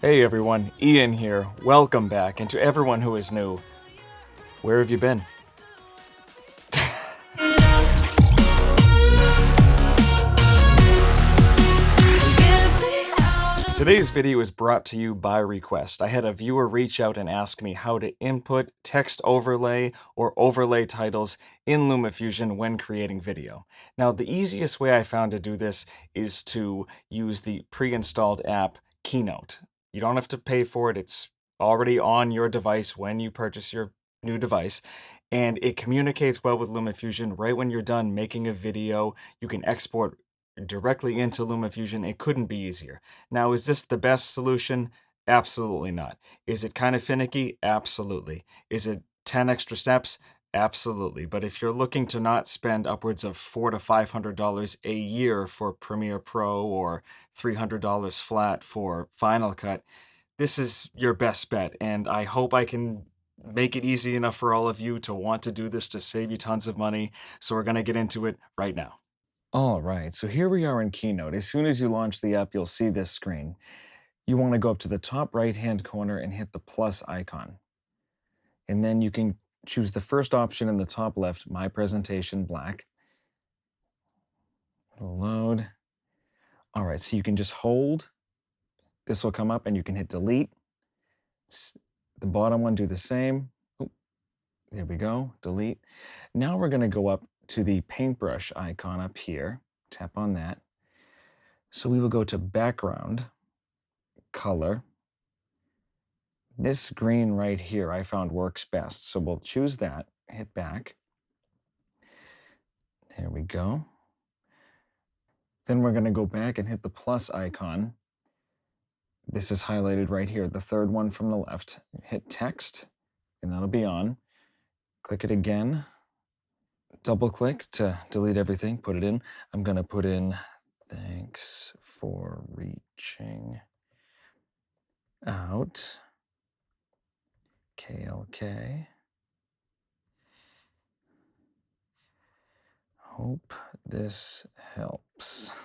Hey everyone, Ian here. Welcome back, and to everyone who is new, where have you been? Today's video is brought to you by request. I had a viewer reach out and ask me how to input text overlay or overlay titles in LumaFusion when creating video. Now, the easiest way I found to do this is to use the pre-installed app Keynote. You don't have to pay for it. It's already on your device when you purchase your new device, and it communicates well with LumaFusion. Right when you're done making a video, you can export directly into LumaFusion. It couldn't be easier. Now, is this the best solution? Absolutely not. Is it kind of finicky? Absolutely. Is it 10 extra steps? Absolutely. But if you're looking to not spend upwards of $400 to $500 a year for Premiere Pro or $300 flat for Final Cut, this is your best bet. And I hope I can make it easy enough for all of you to want to do this to save you tons of money. So we're going to get into it right now. All right, so here we are in Keynote. As soon as you launch the app, you'll see this screen. You want to go up to the top right-hand corner and hit the plus icon. And then you can choose the first option in the top left, My Presentation Black. It'll load. All right, so you can just hold. This will come up and you can hit delete. The bottom one, do the same. Oh, there we go, delete. Now we're going to go up to the paintbrush icon up here, tap on that. So we will go to background, color. This green right here I found works best. So we'll choose that, hit back. There we go. Then we're going to go back and hit the plus icon. This is highlighted right here, the third one from the left. Hit text, and that'll be on. Click it again. Double click to delete everything, put it in. I'm going to put in, thanks for reaching out, KLK. Hope this helps.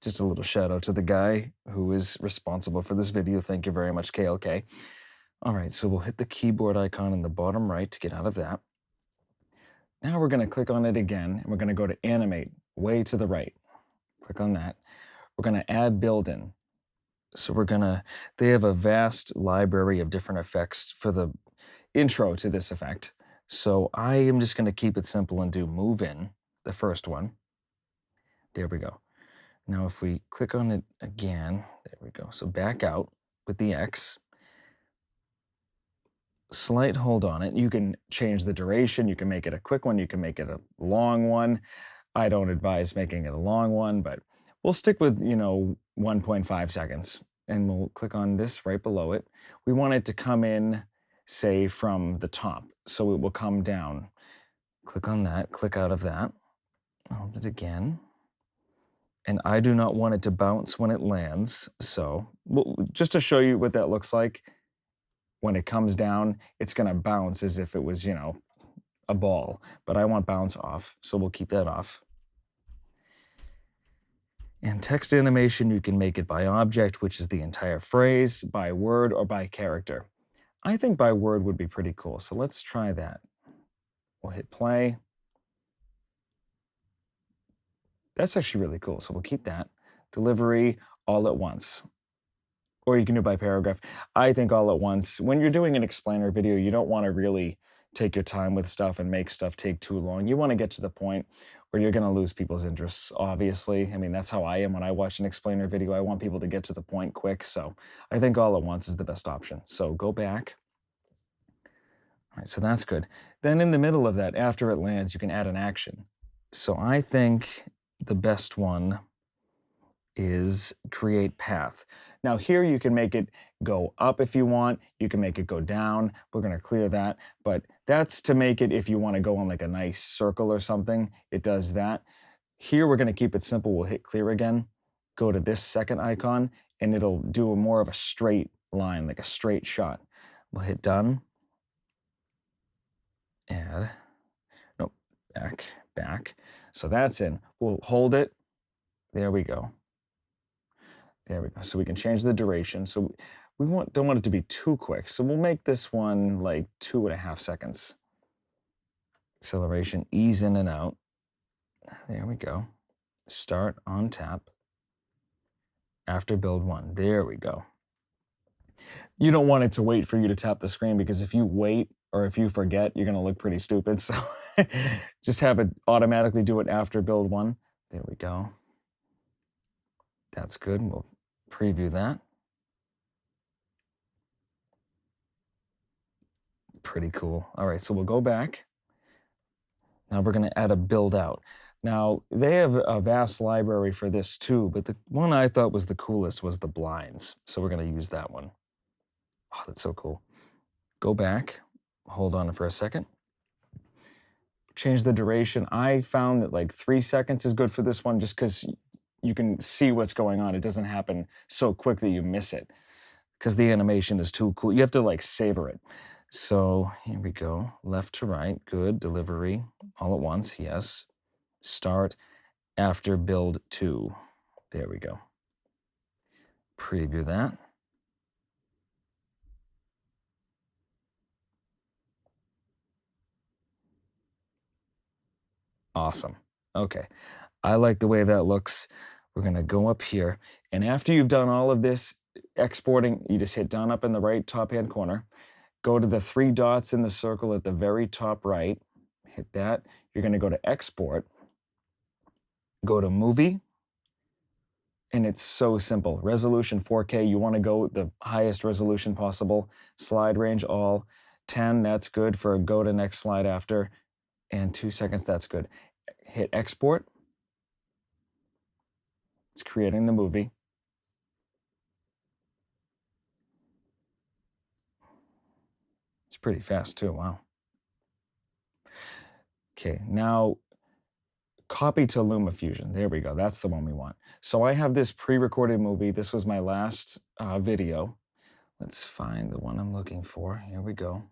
Just a little shout out to the guy who is responsible for this video. Thank you very much, KLK. All right, so we'll hit the keyboard icon in the bottom right to get out of that. Now we're going to click on it again, and we're going to go to Animate, way to the right. Click on that. We're going to add build-in. So they have a vast library of different effects for the intro to this effect. So I am just going to keep it simple and do move in, the first one. There we go. Now if we click on it again, there we go. So back out with the X. Slight hold on it. You can change the duration. You can make it a quick one. You can make it a long one. I don't advise making it a long one, but we'll stick with, 1.5 seconds. And we'll click on this right below it. We want it to come in, say, from the top. So it will come down. Click on that. Click out of that. Hold it again. And I do not want it to bounce when it lands. So just to show you what that looks like, when it comes down, it's going to bounce as if it was, a ball. But I want bounce off, so we'll keep that off. And text animation, you can make it by object, which is the entire phrase, by word, or by character. I think by word would be pretty cool, so let's try that. We'll hit play. That's actually really cool, so we'll keep that. Delivery, all at once. Or you can do by paragraph. I think all at once. When you're doing an explainer video, you don't want to really take your time with stuff and make stuff take too long. You want to get to the point where you're going to lose people's interests, obviously. I mean, that's how I am when I watch an explainer video. I want people to get to the point quick, so I think all at once is the best option. So go back. All right, so that's good. Then in the middle of that, after it lands, you can add an action. So I think the best one is create path. Now here you can make it go up if you want, you can make it go down. We're going to clear that, but that's to make it if you want to go on like a nice circle or something, it does that. Here we're going to keep it simple. We'll hit clear again, go to this second icon, and it'll do more of a straight line, like a straight shot. We'll hit done, add, nope, back. So that's in. We'll hold it. There we go. There we go. So we can change the duration. So we don't want it to be too quick. So we'll make this one like 2.5 seconds. Acceleration, ease in and out. There we go. Start on tap. After build 1. There we go. You don't want it to wait for you to tap the screen, because if you wait or if you forget, you're going to look pretty stupid. So just have it automatically do it after build 1. There we go. That's good. We'll preview that. Pretty cool. All right, so we'll go back. Now we're going to add a build out. Now, they have a vast library for this too, but the one I thought was the coolest was the blinds. So we're going to use that one. Oh, that's so cool. Go back, hold on for a second. Change the duration. I found that like 3 seconds is good for this one, just because you can see what's going on. It doesn't happen so quick that you miss it, because the animation is too cool. You have to like savor it. So here we go. Left to right. Good. Delivery. All at once. Yes. Start after build 2. There we go. Preview that. Awesome. Okay. I like the way that looks. We're going to go up here. And after you've done all of this exporting, you just hit down up in the right top-hand corner. Go to the 3 dots in the circle at the very top right. Hit that. You're going to go to Export. Go to Movie. And it's so simple. Resolution 4K. You want to go the highest resolution possible. Slide range all. 10, that's good for go to next slide after. And 2 seconds, that's good. Hit Export. It's creating the movie. It's pretty fast too, wow. Okay, now copy to LumaFusion. There we go, that's the one we want. So I have this pre-recorded movie. This was my last video. Let's find the one I'm looking for. Here we go.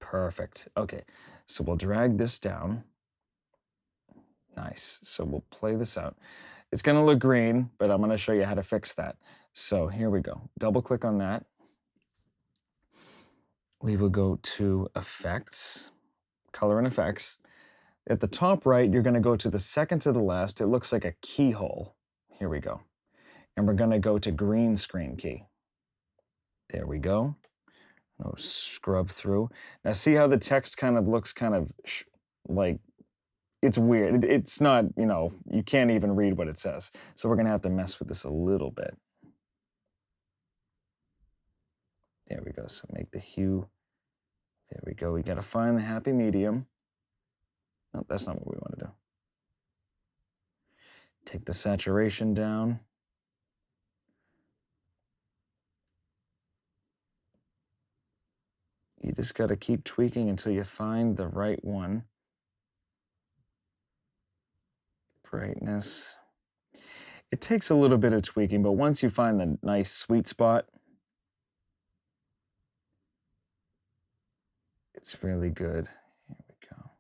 Perfect, okay. So we'll drag this down. Nice, so we'll play this out. It's gonna look green, but I'm gonna show you how to fix that. So here we go, double click on that. We will go to Effects, Color and Effects. At the top right, you're gonna go to the second to the last. It looks like a keyhole. Here we go. And we're gonna go to Green Screen Key. There we go. I'll scrub through. Now see how the text kind of looks like, it's weird. It's not, you can't even read what it says. So we're gonna have to mess with this a little bit. There we go, so make the hue. There we go, we gotta find the happy medium. No, that's not what we wanna do. Take the saturation down. You just gotta keep tweaking until you find the right one. Brightness. It takes a little bit of tweaking, but once you find the nice sweet spot, it's really good. Here we go.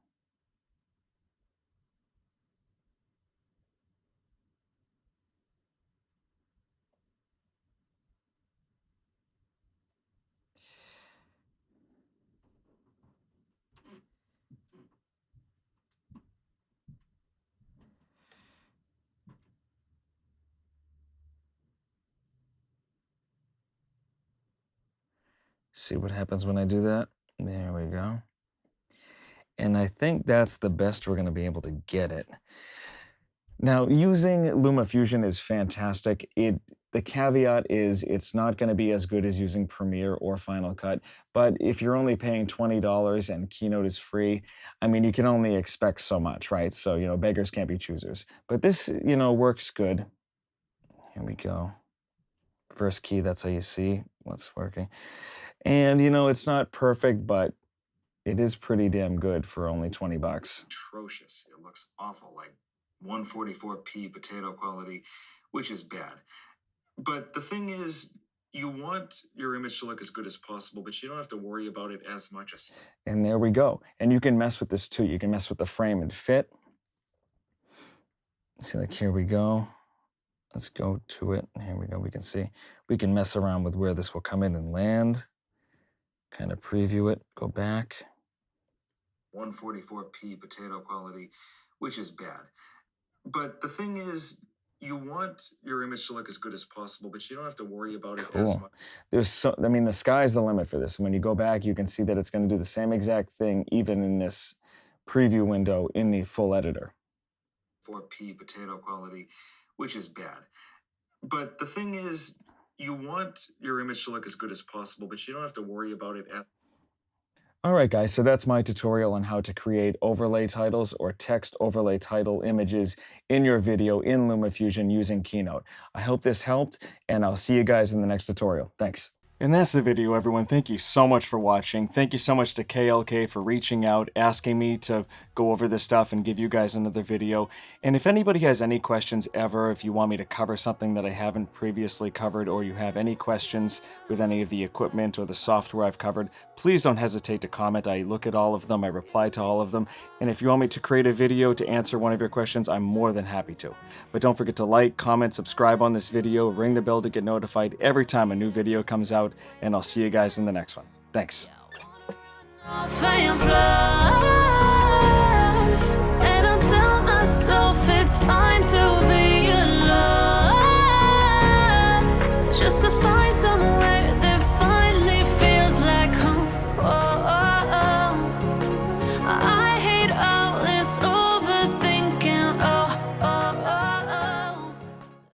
See what happens when I do that? There we go. And I think that's the best we're gonna be able to get it. Now, using LumaFusion is fantastic. The caveat is it's not gonna be as good as using Premiere or Final Cut, but if you're only paying $20 and Keynote is free, I mean, you can only expect so much, right? So, beggars can't be choosers. But this, works good. Here we go. First key, that's how you see what's working. And, it's not perfect, but it is pretty damn good for only 20 bucks. Atrocious. It looks awful, like 144p potato quality, which is bad. But the thing is, you want your image to look as good as possible, but you don't have to worry about it as much as... And there we go. And you can mess with this too. You can mess with the frame and fit. See, like here we go. Let's go to it. Here we go. We can see, we can mess around with where this will come in and land. Kind of preview it, go back. 144p potato quality, which is bad. But the thing is, you want your image to look as good as possible, but you don't have to worry about it as much. I mean, the sky's the limit for this. When you go back, you can see that it's going to do the same exact thing, even in this preview window in the full editor. 4p potato quality, which is bad. But the thing is, you want your image to look as good as possible, but you don't have to worry about it at. All right, guys, so that's my tutorial on how to create overlay titles or text overlay title images in your video in LumaFusion using Keynote. I hope this helped, and I'll see you guys in the next tutorial. Thanks. And that's the video, everyone. Thank you so much for watching. Thank you so much to KLK for reaching out, asking me to go over this stuff and give you guys another video. And if anybody has any questions ever, if you want me to cover something that I haven't previously covered, or you have any questions with any of the equipment or the software I've covered, please don't hesitate to comment. I look at all of them, I reply to all of them. And if you want me to create a video to answer one of your questions, I'm more than happy to. But don't forget to like, comment, subscribe on this video, ring the bell to get notified every time a new video comes out, and I'll see you guys in the next one. Thanks.